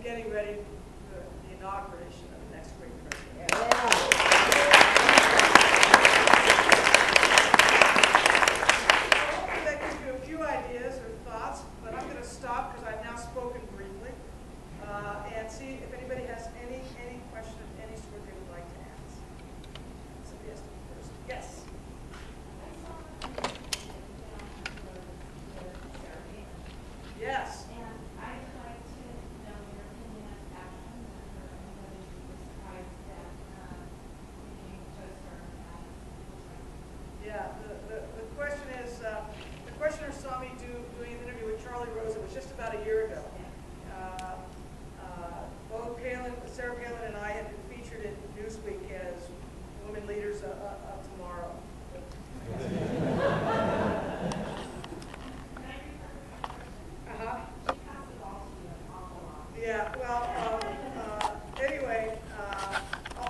getting ready for the inauguration of the next great president. Yeah. Hopefully that gives you a few ideas or thoughts, but I'm going to stop because I've now spoken briefly and see if anybody has any question of any sort they would like to ask. Somebody has to be first. Yes. Yes. And I'd like to know your opinion as action member and whether you were surprised that you chose her as. Yeah, the question is, the questioner saw me doing an interview with Charlie Rose. It was just about a year ago. Both Sarah Palin and I had been featured in Newsweek as women leaders of tomorrow. Yeah, well, anyway,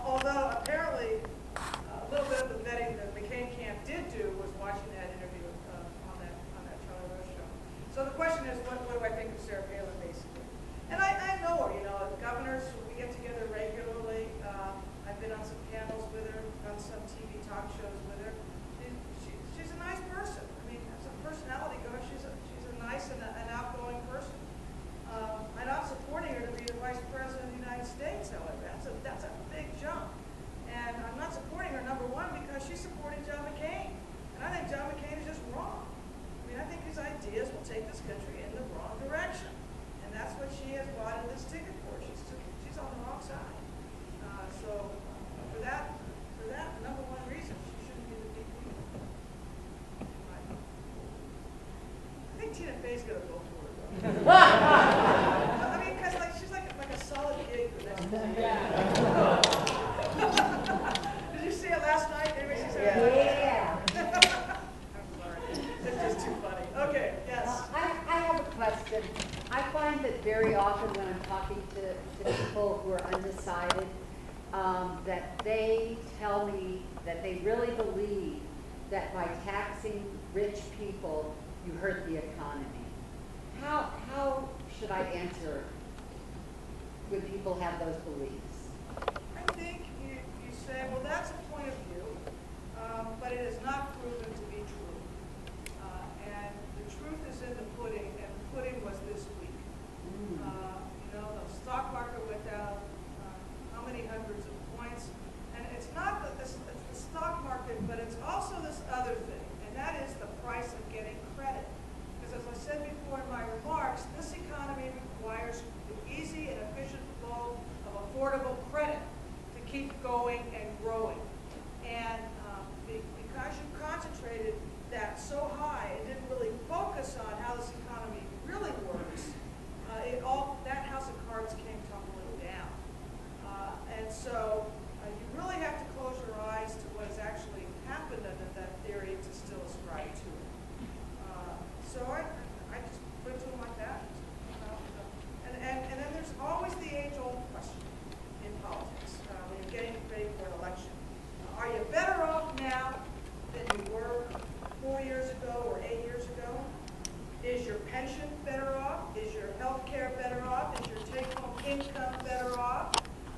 although apparently a little bit of the vetting that McCain camp did do was watching that interview on that Charlie Rose show. So the question is, what do I think of Sarah Palin, basically? And I know her, you know, governors, we get together regularly. I've been on some panels with her, on some TV talk shows with her. She's a nice person. I mean, as a personality goes, she's a nice and an outgoing person. I'm not supporting her to be the Vice President of the United States, however. That's a big jump. And I'm not supporting her, number one, because she's supporting John McCain. And I think John McCain is just wrong. I mean, I think his ideas will take this country in the wrong direction. And that's what she has bought in this ticket for. She's on the wrong side. So for that number one reason, she shouldn't be the VP. I think Tina Fey's going to vote for her, though. I mean, because she's like a solid gig for next week. Yeah. Did you see it last night? Anybody see it? Yeah. I'm sorry. It's just too funny. Okay, yes. I have a question. I find that very often when I'm talking to people who are undecided, that they tell me that they really believe that by taxing rich people, you hurt the economy. How should I answer when people have those beliefs? I think you say, well, that's a point of view, but it is not proven to be true. And the truth is in the pudding, and the pudding was this week. You know, the stock market went down how many hundreds of points. And it's not the stock market, but it's also this other thing, and that is the price of getting credit. Because as I said before in my remarks, this economy requires the easy and efficient flow of affordable credit to keep going and growing. And because you concentrated that so high and didn't really focus on how this economy really works, that house of cards came tumbling down. And so you really have to close your eyes to what has actually happened under that theory to still ascribe to it. So I just put it to them like that. And then there's always the age-old question in politics when you're getting ready for an election. Are you better off now than you were 4 years ago or 8 years ago? Is your pension better off? Is your health care better off? Is your take-home income better off?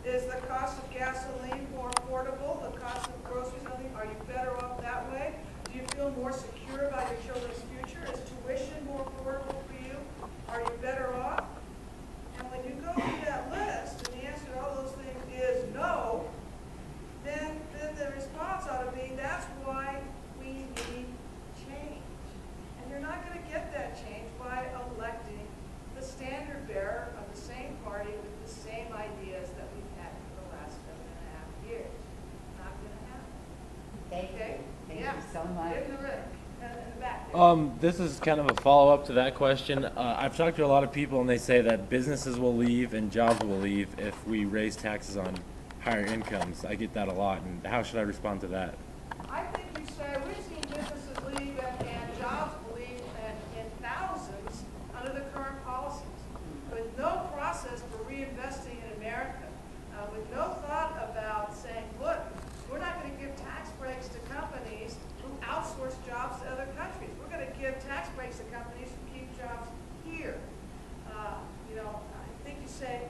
Is the cost of gasoline more affordable? The cost of groceries, are you better off that way? Do you feel more secure about your children's future? Is tuition more affordable for you? Are you better off? And when you go through that list, and the answer to all those things is no, then the response ought to be, that's why we need change. And you're not going to get that change by electing the standard bearer of the same party with the same ideas that we've had for the last 7.5 years. Not going to happen. Thank Okay? you. Thank you so much. Give the Rick in the back there. This is kind of a follow-up to that question. I've talked to a lot of people, and they say that businesses will leave and jobs will leave if we raise taxes on higher incomes. I get that a lot, and how should I respond to that? I think you say we've seen businesses leave and jobs leave in thousands under the current policies, with no process for reinvesting in America, with no thought about saying, look, we're not going to give tax breaks to companies who outsource jobs to other countries. We're going to give tax breaks to companies who keep jobs here. You know, I think you say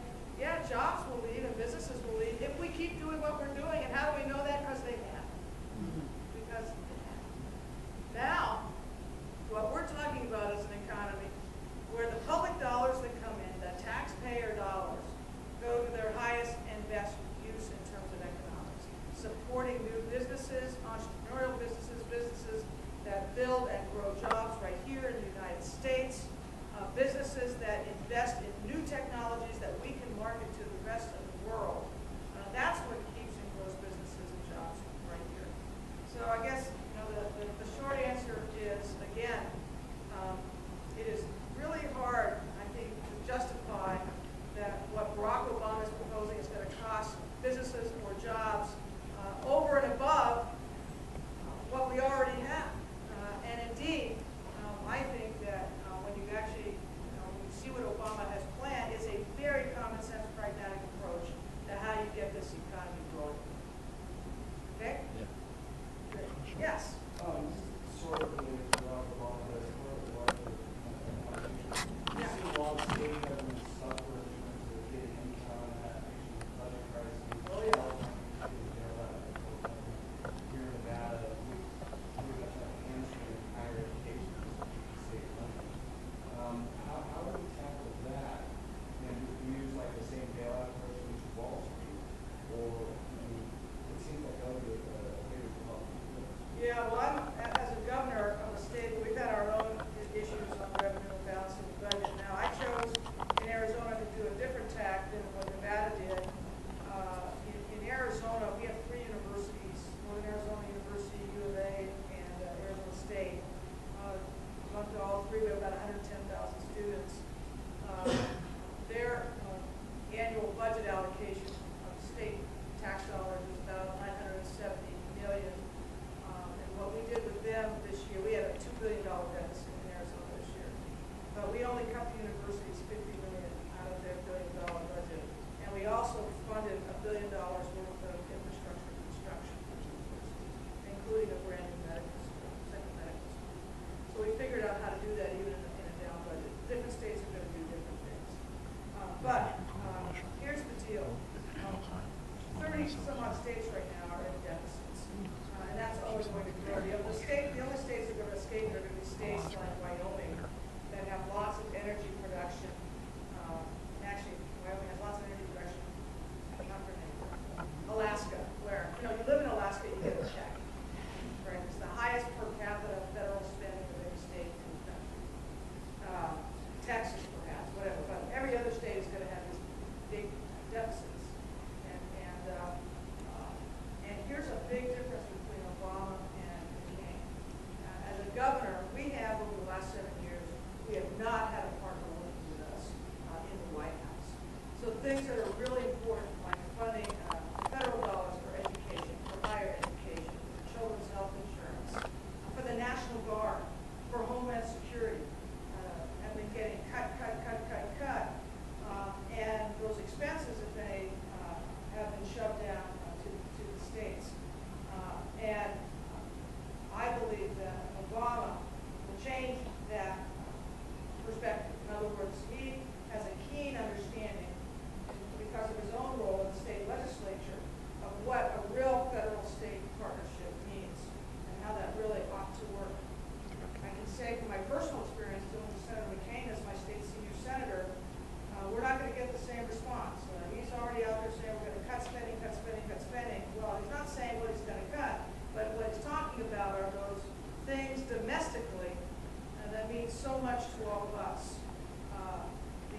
so much to all of us,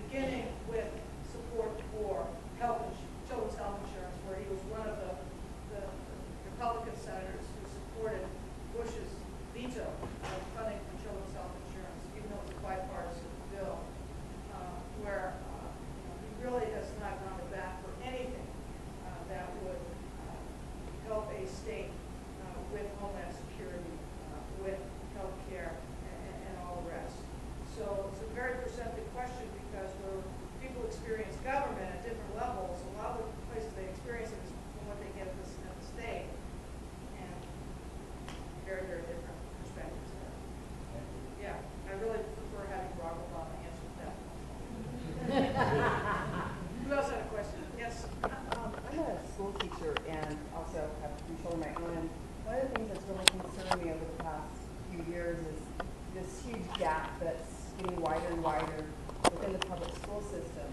beginning with support for children's health insurance, where he was one of the Republican senators who supported Bush's veto of funding for children's health insurance, even though it was a bipartisan bill, where he really has not gone to bat for anything that would help a state with homeland security, with health care, and all the rest. So it's a very perceptive question, because where people experience government at different levels, a lot of the places they experience it is from what they get at the state, and very, very different perspectives there. Yeah, I really prefer having Barack Obama answer that. Who else had a question? Yes? I'm a school teacher and also have control of my own. And one of the things that's really concerned me over the past few years is this huge gap that's getting wider and wider within the public school system.